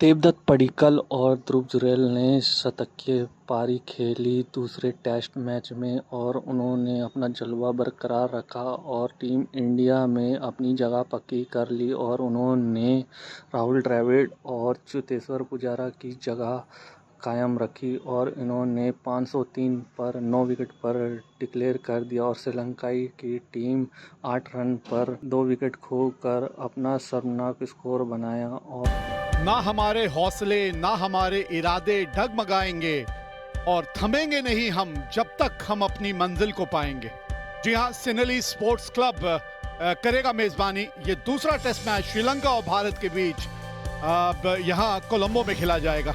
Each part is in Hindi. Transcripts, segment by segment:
देवदत्त पडिक्कल और ध्रुव जुरैल ने शतकीय पारी खेली दूसरे टेस्ट मैच में और उन्होंने अपना जलवा बरकरार रखा और टीम इंडिया में अपनी जगह पक्की कर ली और उन्होंने राहुल द्रविड़ और चेतेश्वर पुजारा की जगह कायम रखी और इन्होंने 503 पर 9 विकेट पर डिक्लेयर कर दिया और श्रीलंका की टीम 8 रन पर 2 विकेट खोकर अपना शर्मनाक स्कोर बनाया। और ना हमारे हौसले ना हमारे इरादे डगमगाएंगे और थमेंगे नहीं हम जब तक हम अपनी मंजिल को पाएंगे। जी हाँ, सिनेली स्पोर्ट्स क्लब करेगा मेजबानी। ये दूसरा टेस्ट मैच श्रीलंका और भारत के बीच अब यहाँ कोलंबो में खेला जाएगा।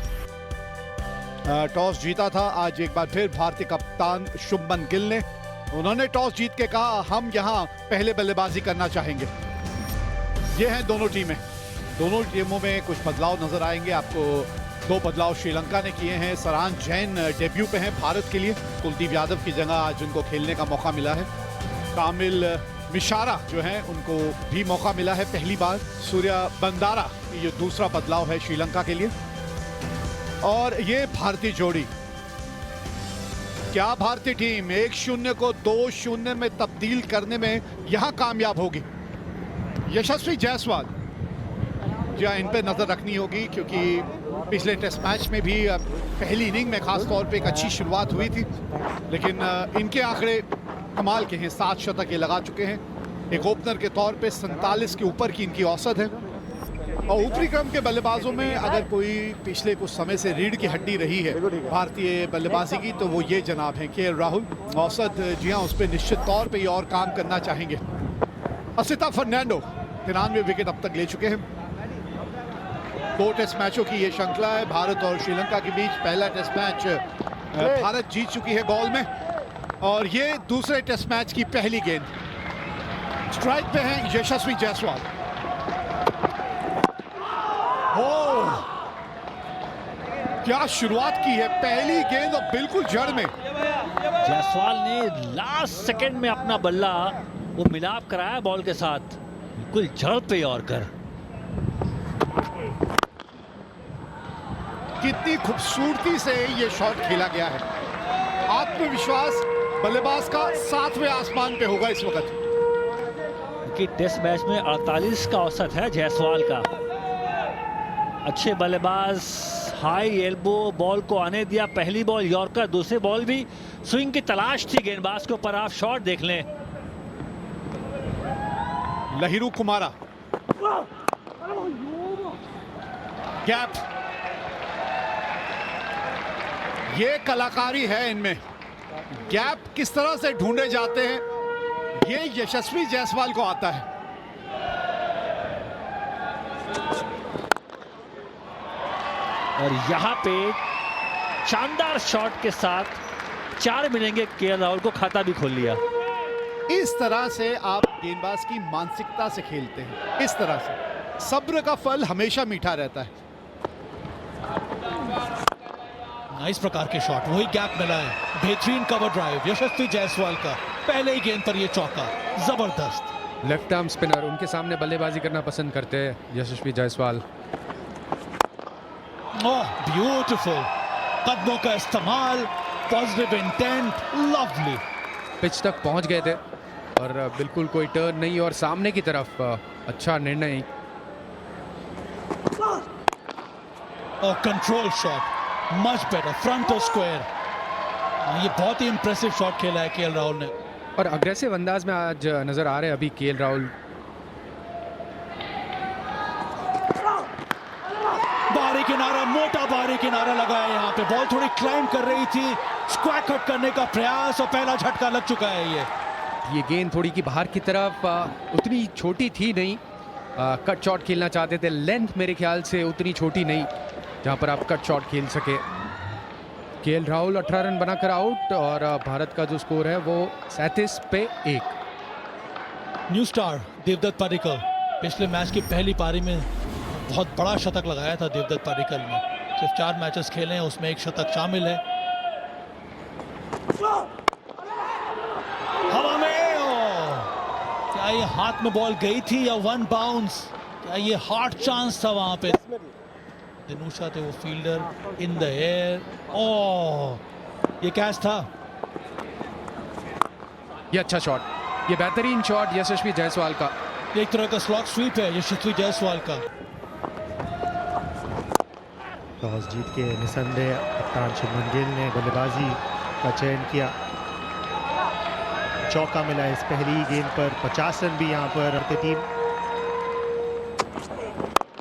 टॉस जीता था आज एक बार फिर भारतीय कप्तान शुभमन गिल ने। उन्होंने टॉस जीत के कहा हम यहाँ पहले बल्लेबाजी करना चाहेंगे। ये हैं दोनों टीमें। दोनों टीमों में कुछ बदलाव नजर आएंगे आपको। 2 बदलाव श्रीलंका ने किए हैं। सरान जैन डेब्यू पे हैं भारत के लिए। कुलदीप यादव की जगह आज उनको खेलने का मौका मिला है। कामिल मिश्रा जो हैं उनको भी मौका मिला है पहली बार। सूर्या बंदारा ये दूसरा बदलाव है श्रीलंका के लिए। और ये भारतीय जोड़ी, क्या भारतीय टीम 1-0 को 2-0 में तब्दील करने में यहां कामयाब होगी? यशस्वी जायसवाल, जी हाँ, इन पे नजर रखनी होगी क्योंकि पिछले टेस्ट मैच में भी पहली इनिंग में खास तौर पे एक अच्छी शुरुआत हुई थी, लेकिन इनके आंकड़े कमाल के हैं। 7 शतक ये लगा चुके हैं। एक ओपनर के तौर पे 47 के ऊपर की इनकी औसत है। और ऊपरी क्रम के बल्लेबाजों में अगर कोई पिछले कुछ समय से रीढ़ की हड्डी रही है भारतीय बल्लेबाजी की तो वो ये जनाब हैं के राहुल। औसत जी हाँ, उस पर निश्चित तौर पे ये और काम करना चाहेंगे। असिता फर्नांडो 93 विकेट अब तक ले चुके हैं। 2 टेस्ट मैचों की ये श्रृंखला है भारत और श्रीलंका के बीच। पहला टेस्ट मैच भारत जीत चुकी है गॉल में और ये दूसरे टेस्ट मैच की पहली गेंद। स्ट्राइक पे हैं यशस्वी जायसवाल। क्या शुरुआत की है, पहली गेंद और बिल्कुल जड़ में। जायसवाल ने लास्ट सेकंड में अपना बल्ला वो मिलाप कराया बॉल के साथ, बिल्कुल जड़ पे और कर। कितनी खूबसूरती से ये शॉट खेला गया है। आत्मविश्वास बल्लेबाज का 7वें आसमान पे होगा इस वक्त, क्योंकि टेस्ट मैच में 48 का औसत है जायसवाल का। अच्छे बल्लेबाज, हाई एल्बो बॉल को आने दिया। पहली बॉल यॉर्कर, दूसरी बॉल भी स्विंग की तलाश थी गेंदबाज के ऊपर। आप शॉट देख लें। लहिरू कुमारा, गैप, ये कलाकारी है इनमें। गैप किस तरह से ढूंढे जाते हैं ये यशस्वी जायसवाल को आता है। और यहाँ पे शानदार शॉट के साथ 4 मिलेंगे। केएल राहुल को खाता भी खोल लिया। इस तरह से आप गेंदबाज की मानसिकता से खेलते हैं। इस तरह से सब्र का फल हमेशा मीठा रहता है। नाइस प्रकार के शॉट, वही गैप मिला है। बेहतरीन कवर ड्राइव यशस्वी जायसवाल का। पहले ही गेंद पर ये चौका, जबरदस्त। लेफ्ट आर्म स्पिनर, उनके सामने बल्लेबाजी करना पसंद करते हैं यशस्वी जायसवाल। ब्यूटीफुल, कदमों का इस्तेमाल, पॉजिटिव इंटेंट, लवली। पिच तक पहुंच गए थे और बिल्कुल कोई टर्न नहीं और सामने की तरफ अच्छा निर्णय। और control shot, much better, front और स्क्वायर। ये बहुत ही इंप्रेसिव शॉट खेला है केएल राहुल ने और अग्रेसिव अंदाज में आज नजर आ रहे हैं अभी केएल राहुल। बाहरी किनारा, मोटा बाहरी किनारा लगाया यहाँ पे। बॉल थोड़ी क्लाइंब कर रही थी, स्क्वायर कट करने का प्रयास और पहला झटका लग चुका है। ये गेंद थोड़ी की बाहर की तरफ, उतनी छोटी थी नहीं। कट शॉट खेलना चाहते थे, लेंथ मेरे ख्याल से उतनी छोटी नहीं जहां पर आप कट शॉट खेल सके। केएल राहुल 18 रन बनाकर आउट और भारत का जो स्कोर है वो 37 पे 1। न्यू स्टार देवदत्त पडिक्कल पिछले मैच की पहली पारी में बहुत बड़ा शतक लगाया था देवदत्त पडिक्कल ने। सिर्फ 4 मैचेस खेले हैं, उसमें 1 शतक शामिल है। हवा में क्या ये हाथ में बॉल गई थी या 1 बाउंस? क्या ये हार्ड चांस था वहां पे? दिनूशा थे वो फील्डर इन द एयर। ओह, ये कैच था। ये अच्छा शॉट, ये बेहतरीन शॉट यशस्वी जायसवाल का। एक तरह का स्लॉग स्वीप है यशस्वी जायसवाल का। टॉस जीत के निसंदेह कप्तान शुभमन गिल ने बल्लेबाजी का चयन किया। चौका मिला इस पहली गेंद पर, 50 रन भी यहाँ पर टीम।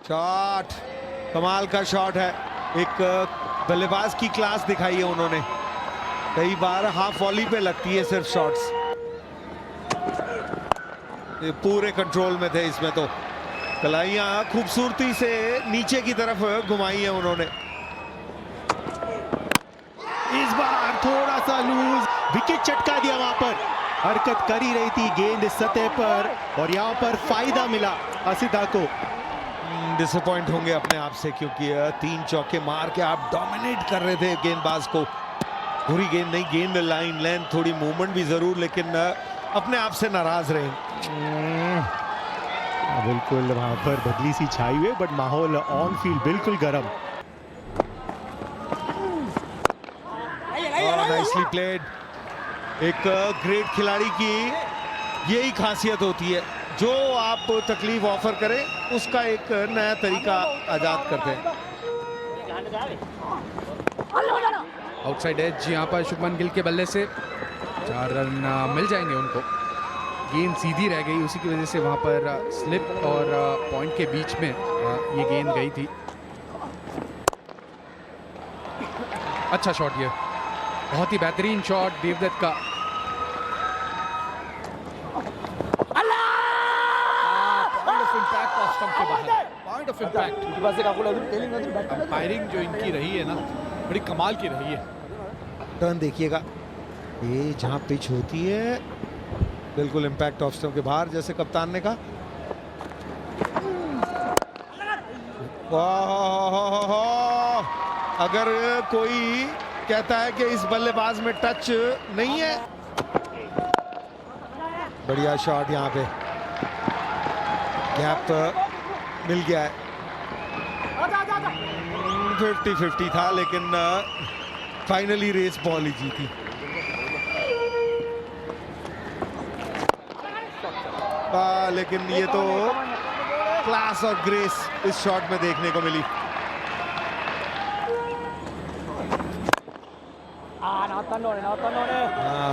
शॉट, कमाल का शॉट है। एक बल्लेबाज की क्लास दिखाई है उन्होंने। कई बार हाफ वॉली पे लगती है सिर्फ शॉट्स, पूरे कंट्रोल में थे इसमें। तो कलाइयां खूबसूरती से नीचे की तरफ घुमाई है उन्होंने। इस बार थोड़ा सा लूज, विकेट चटका दिया वहां पर। हरकत कर ही रही थी गेंद सतह पर और यहाँ पर फायदा मिला असिधा को। डिसअपॉइंट होंगे अपने आप से, क्योंकि 3 चौके मार के आप डोमिनेट कर रहे थे गेंदबाज को। पूरी गेंद नहीं, गेंद लाइन लेंथ, थोड़ी मूवमेंट भी जरूर, लेकिन अपने आप से नाराज रहे। बिल्कुल वहां पर बदली सी छाई हुई, बट माहौल ऑन फील्ड बिल्कुल गर्म। Nicely played. एक ग्रेट खिलाड़ी की यही खासियत होती है, जो आप तकलीफ ऑफर करें उसका एक नया तरीका आजाद करते हैं। आउटसाइड एज यहाँ पर शुभमन गिल के बल्ले से 4 रन मिल जाएंगे उनको। गेंद सीधी रह गई, उसी की वजह से वहाँ पर स्लिप और पॉइंट के बीच में ये गेंद गई थी। अच्छा शॉट, ये बहुत ही बेहतरीन शॉट देवदत्त का। Point of impact. अंपायरिंग जो इनकी रही है ना, बड़ी कमाल की रही है। टर्न देखिएगा, ये जहां पिच होती है बिल्कुल इम्पैक्ट ऑफ स्टंप के बाहर, जैसे कप्तान ने कहा। अगर कोई कहता है कि इस बल्लेबाज में टच नहीं है। बढ़िया शॉट, यहाँ पे गैप मिल गया है। 50-50 था, लेकिन फाइनली रेस बॉल ही जीती। लेकिन ये तो क्लास और ग्रेस इस शॉट में देखने को मिली।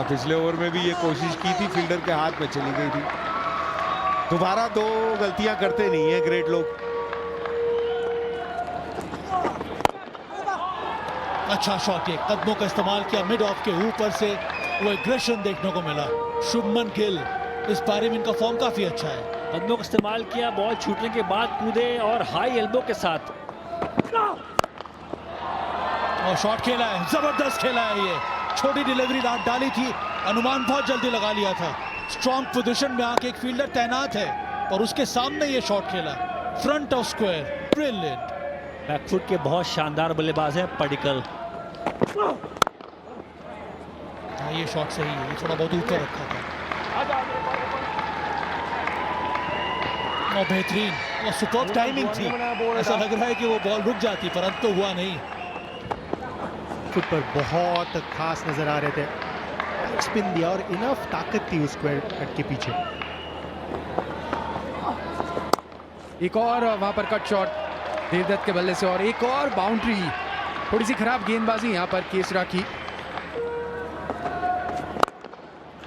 पिछले ओवर में भी ये कोशिश की थी, फील्डर के हाथ में चली गई थी। दोबारा 2 गलतियां करते नहीं है ग्रेट लोग। अच्छा शॉट, ये कदमों का इस्तेमाल किया मिड ऑफ के ऊपर से, वो एग्रेशन देखने को मिला। शुभमन गिल इस पारी में इनका फॉर्म काफी अच्छा है। कदमों का इस्तेमाल किया, बॉल छूटने के बाद कूदे और हाई एल्बो के साथ और शॉट खेला है, जबरदस्त खेला है। ये छोटी डिलीवरी डाली थी, अनुमान बहुत जल्दी लगा लिया था। स्ट्रॉन्ग पोजीशन में आके एक फील्डर तैनात है और उसके सामने ये शॉट खेला, front of square, brilliant. Back foot के बहुत शानदार बल्लेबाज हैं पडिक्कल। हाँ, ये शॉट सही है, ये थोड़ा बहुत ऊपर रखा था और बेहतरीन और सुपर्ब टाइमिंग थी। ऐसा लग रहा है कि वो बॉल रुक जाती, परंतु हुआ नहीं। फुट पर बहुत खास नजर आ रहे थे, स्पिन दिया और इनफ ताकत थी उस स्क्वायर कट के पीछे। एक और वहां पर कट शॉट देवदत्त के बल्ले से और एक और बाउंड्री। थोड़ी सी खराब गेंदबाजी यहाँ पर केसरा की।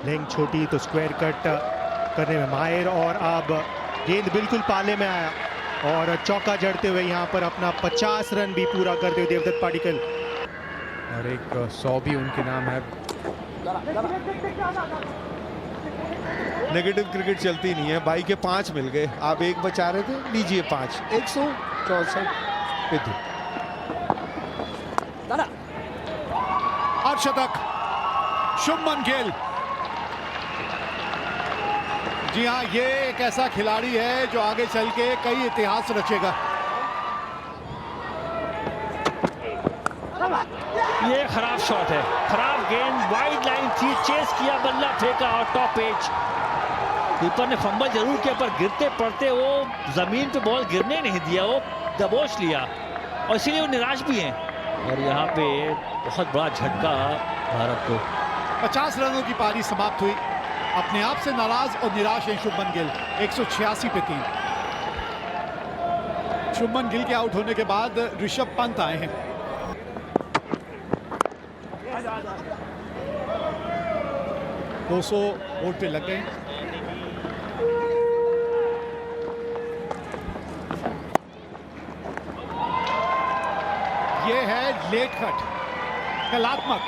लेंथ छोटी तो स्क्वायर कट करने में माहिर, और अब गेंद बिल्कुल पाले में आया और चौका जड़ते हुए यहाँ पर अपना 50 रन भी पूरा करते हुए देवदत्त पाडिक्कल। और एक 100 भी उनके नाम है। नेगेटिव क्रिकेट चलती नहीं है। भाई के 5 मिल गए, आप 1 बचा रहे थे, लीजिए 5। 164 पे 2। अर्धशतक शुभमन गिल। जी हाँ, ये एक ऐसा खिलाड़ी है जो आगे चल के कई इतिहास रचेगा। ये खराब शॉट है, खराब गेंद, वाइड लाइन थी, चेस किया, बल्ला फेंका और टॉप एज। कीपर ने फंबल जरूर किया, पर गिरते पड़ते वो जमीन पे बॉल गिरने नहीं दिया, वो दबोच लिया। और इसीलिए वो निराश भी हैं। और यहाँ पे बहुत बड़ा झटका भारत को। 50 रनों की पारी समाप्त हुई। अपने आप से नाराज और निराश हैं शुभमन गिल। 186 पे 3। शुभमन गिल के आउट होने के बाद ऋषभ पंत आए हैं। दो 200 वोट पे लग गए। ये है लेट कट, कलात्मक।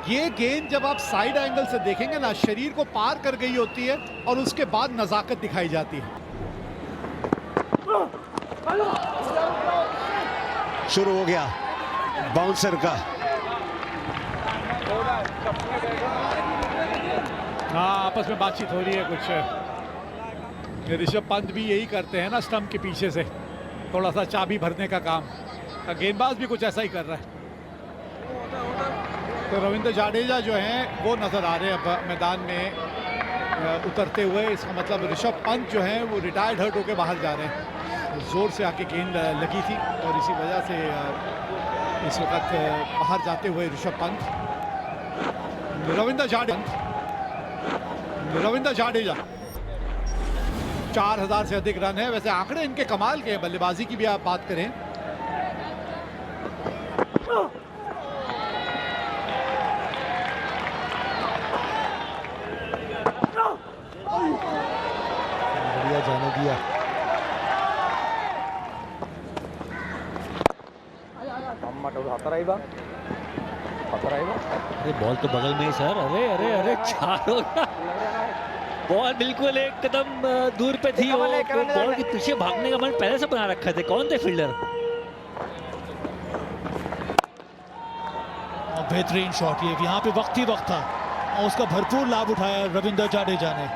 ये गेंद जब आप साइड एंगल से देखेंगे ना, शरीर को पार कर गई होती है और उसके बाद नजाकत दिखाई जाती है। शुरू हो गया बाउंसर का। हाँ, आपस में बातचीत हो रही है कुछ। ऋषभ पंत भी यही करते हैं ना, स्टंप के पीछे से थोड़ा सा चाबी भरने का काम। गेंदबाज भी कुछ ऐसा ही कर रहा है। तो रविंद्र जाडेजा जो हैं वो नजर आ रहे हैं अब मैदान में उतरते हुए। इसका मतलब ऋषभ पंत जो हैं वो रिटायर्ड हर्ट होकर बाहर जा रहे हैं। जोर से आके गेंद लगी थी और इसी वजह से इस वक्त बाहर जाते हुए ऋषभ पंत। रविंद्र जाडेजा 4000 से अधिक रन है। वैसे आंकड़े इनके कमाल के हैं, बल्लेबाजी की भी आप बात करें। बढ़िया जाने दिया। अरे बॉल तो बगल में ही सर। अरे अरे अरे 4 हो गया। बॉल बिल्कुल एक कदम दूर पे थी। वो बॉल के पीछे भागने का मन पहले से बना रखा थे। कौन थे फील्डर? बेहतरीन शॉट। ये यहाँ पे वक्त ही वक्त था और उसका भरपूर लाभ उठाया रविंद्र जाडेजा ने।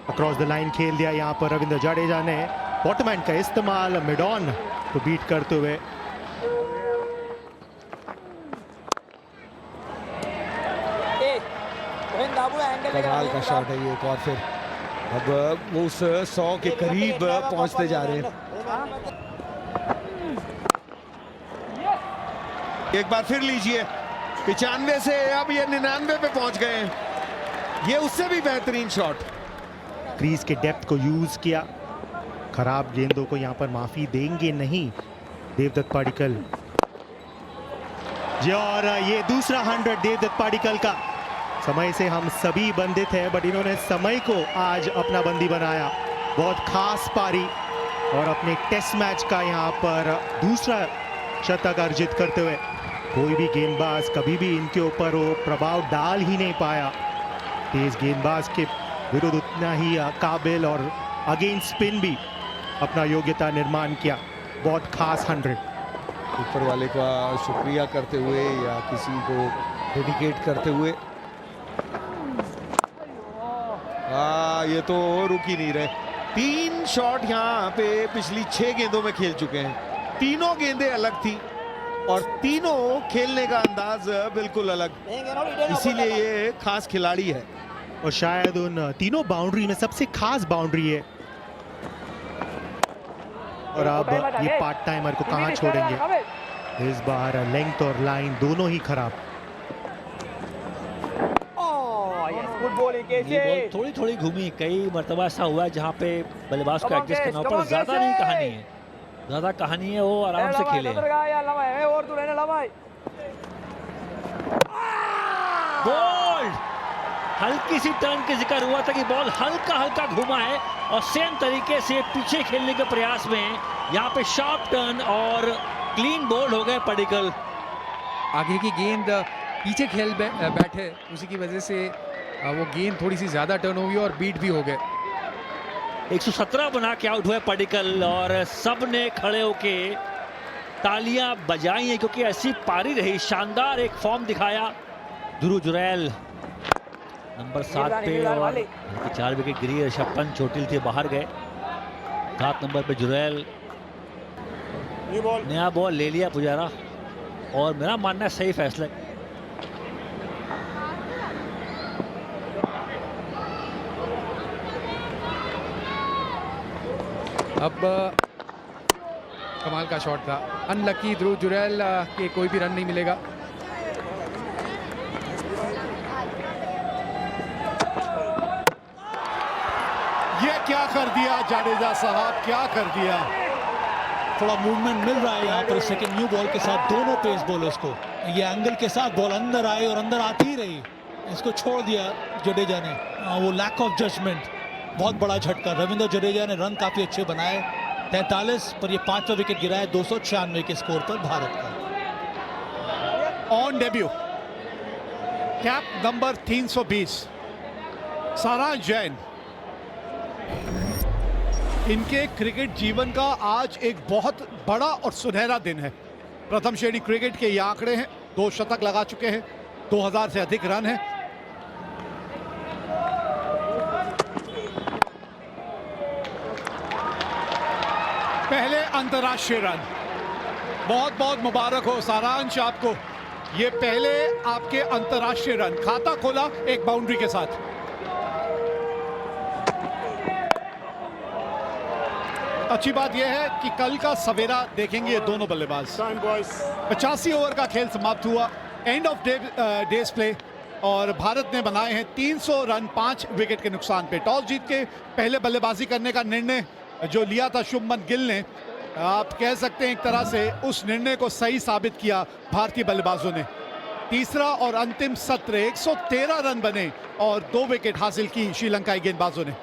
अक्रॉस द लाइन खेल दिया यहाँ पर रविंद्र जाडेजा ने। बॉटम हैंड का इस्तेमाल मिड ऑन को बीट करते हुए। कमाल का शॉट है ये। एक और फिर अब वो उस 100 के करीब पहुंचते जा रहे हैं। एक बार फिर लीजिए। 95 से अब ये 99 पे पहुंच गए हैं। ये उससे भी बेहतरीन शॉट। क्रीज के डेप्थ को यूज किया। खराब गेंदों को यहाँ पर माफी देंगे नहीं देवदत्त पाडिक्कल जी। और ये दूसरा 100 देवदत्त पाडिक्कल का। समय से हम सभी बंदित हैं, बट इन्होंने समय को आज अपना बंदी बनाया। बहुत खास पारी और अपने टेस्ट मैच का यहाँ पर दूसरा शतक अर्जित करते हुए कोई भी गेंदबाज कभी भी इनके ऊपर वो प्रभाव डाल ही नहीं पाया। तेज गेंदबाज के विरुद्ध उतना ही काबिल और अगेंस्ट स्पिन भी अपना योग्यता निर्माण किया। बहुत खास 100। ऊपर वाले का शुक्रिया करते हुए या किसी को डेडिकेट करते हुए। ये तो रुक ही नहीं रहे। 3 शॉट यहाँ पे पिछली 6 गेंदों में खेल चुके हैं। तीनों गेंदें अलग थी और तीनों खेलने का अंदाज बिल्कुल अलग। इसीलिए ये खास खिलाड़ी है और शायद उन तीनों बाउंड्री में सबसे खास बाउंड्री है। और अब ये पार्ट टाइमर को कहां छोड़ेंगे। इस बार लेंथ और लाइन दोनों ही खराब। ये बॉल थोड़ी थोड़ी घूमी। कई मरतबा ऐसा हुआ है जहाँ पे बल्लेबाज को एडजस्ट करना पर ज्यादा नहीं कहानी है। ज्यादा कहानी है वो आराम से खेले। बॉल हल्की सी टर्न के जिक्र हुआ था कि बॉल हल्का हल्का घुमा है और सेम तरीके से पीछे खेलने के प्रयास में यहाँ पे शार्प टर्न और क्लीन बोल्ड हो गए पाडिक्कल। आगे की गेंद पीछे खेल बैठे, उसी की वजह से वो गेंद थोड़ी सी ज्यादा टर्न हुई और बीट भी हो गए। 117 बना के आउट हुए पाडिक्कल और सब ने खड़े होके तालियां बजाई हैं क्योंकि ऐसी पारी रही। शानदार एक फॉर्म दिखाया ध्रुव जुरैल नंबर 7 पे और 4 विकेट गिरी। ऋषभ पंत चोटिल थे, बाहर गए। 7 नंबर पे जुरैल। नया बॉल ले लिया पुजारा और मेरा मानना है सही फैसला। अब कमाल का शॉट था। अनलकी ध्रुव जुरैल के कोई भी रन नहीं मिलेगा। ये क्या कर दिया जाडेजा साहब, क्या कर दिया। थोड़ा मूवमेंट मिल रहा है यहाँ पर सेकंड न्यू बॉल के साथ दोनों पेस बॉलर्स को। ये एंगल के साथ बॉल अंदर आई और अंदर आती ही रही, इसको छोड़ दिया जडेजा ने। वो लैक ऑफ जजमेंट, बहुत बड़ा झटका। रविंद्र जडेजा ने रन काफी अच्छे बनाए, 43 पर ये 5वां विकेट गिरा है 296 के स्कोर पर भारत का। ऑन डेब्यू कैप नंबर 320 सारांश जैन। इनके क्रिकेट जीवन का आज एक बहुत बड़ा और सुनहरा दिन है। प्रथम श्रेणी क्रिकेट के ये आंकड़े हैं, 2 शतक लगा चुके हैं, 2000 से अधिक रन हैं। पहले अंतर्राष्ट्रीय रन, बहुत बहुत मुबारक हो सारांश आपको। ये पहले आपके अंतर्राष्ट्रीय रन, खाता खोला एक बाउंड्री के साथ। अच्छी बात यह है कि कल का सवेरा देखेंगे ये दोनों बल्लेबाज। 85 ओवर का खेल समाप्त हुआ, एंड ऑफ डेज प्ले, और भारत ने बनाए हैं 300 रन 5 विकेट के नुकसान पे। टॉस जीत के पहले बल्लेबाजी करने का निर्णय जो लिया था शुभमन गिल ने, आप कह सकते हैं एक तरह से उस निर्णय को सही साबित किया भारतीय बल्लेबाजों ने। तीसरा और अंतिम सत्र 113 रन बने और 2 विकेट हासिल की श्रीलंकाई गेंदबाजों ने।